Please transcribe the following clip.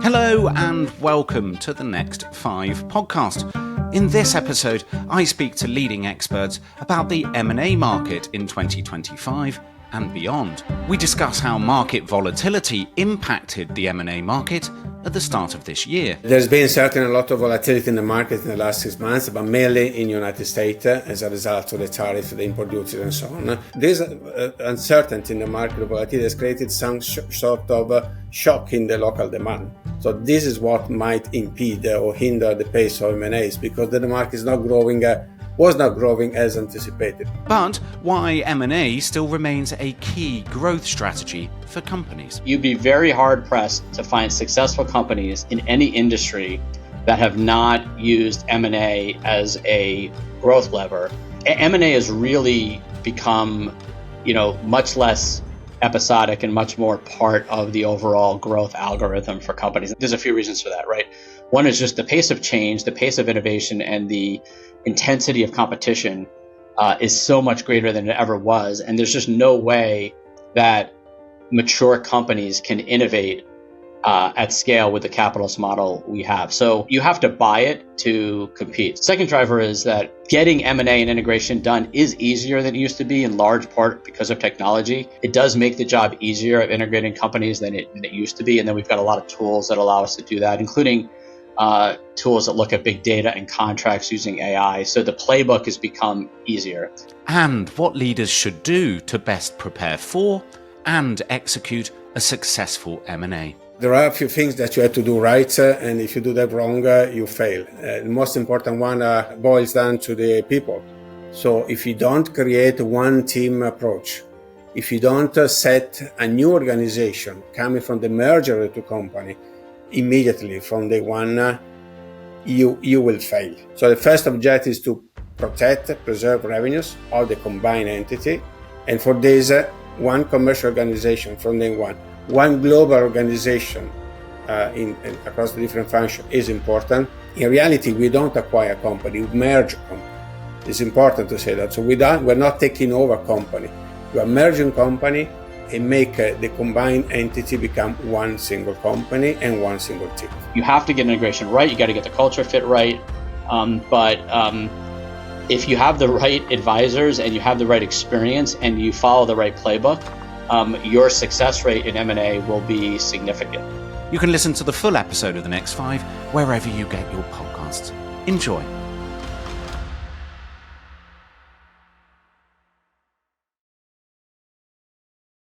Hello and welcome to the Next 5 podcast. In this episode, I speak to leading experts about the M&A market in 2025 and beyond. We discuss how market volatility impacted the M&A market at the start of this year. There's been certainly a lot of volatility in the market in the last 6 months, but mainly in the United States as a result of the tariff, the import duties and so on. This uncertainty in the market, volatility, has created some sort of shock in the local demand. So this is what might impede or hinder the pace of M&As because the market is not growing, was not growing as anticipated. But why M&A still remains a key growth strategy for companies. You'd be very hard pressed to find successful companies in any industry that have not used M&A as a growth lever. M&A has really become, much less episodic and much more part of the overall growth algorithm for companies. There's a few reasons for that, right? One is just the pace of change, the pace of innovation, and the intensity of competition is so much greater than it ever was. And there's just no way that mature companies can innovate at scale with the capitalist model we have. So you have to buy it to compete. Second driver is that getting M&A and integration done is easier than it used to be, in large part because of technology. It does make the job easier of integrating companies than it used to be. And then we've got a lot of tools that allow us to do that, including tools that look at big data and contracts using AI. So the playbook has become easier. And what leaders should do to best prepare for and execute a successful M&A. There are a few things that you have to do right, and if you do that wrong, you fail. The most important one boils down to the people. So if you don't create one team approach, if you don't set a new organization coming from the merger of the two companies immediately from day one, you will fail. So the first objective is to preserve revenues of the combined entity, and for this, one commercial organization from day one global organization across the different functions is important. In reality, we don't acquire a company, we merge a company. It's important to say that. So we're not taking over a company. We are merging company and make the combined entity become one single company and one single team. You have to get integration right. You got to get the culture fit right. But if you have the right advisors and you have the right experience and you follow the right playbook, your success rate in M&A will be significant. You can listen to the full episode of The Next 5 wherever you get your podcasts. Enjoy.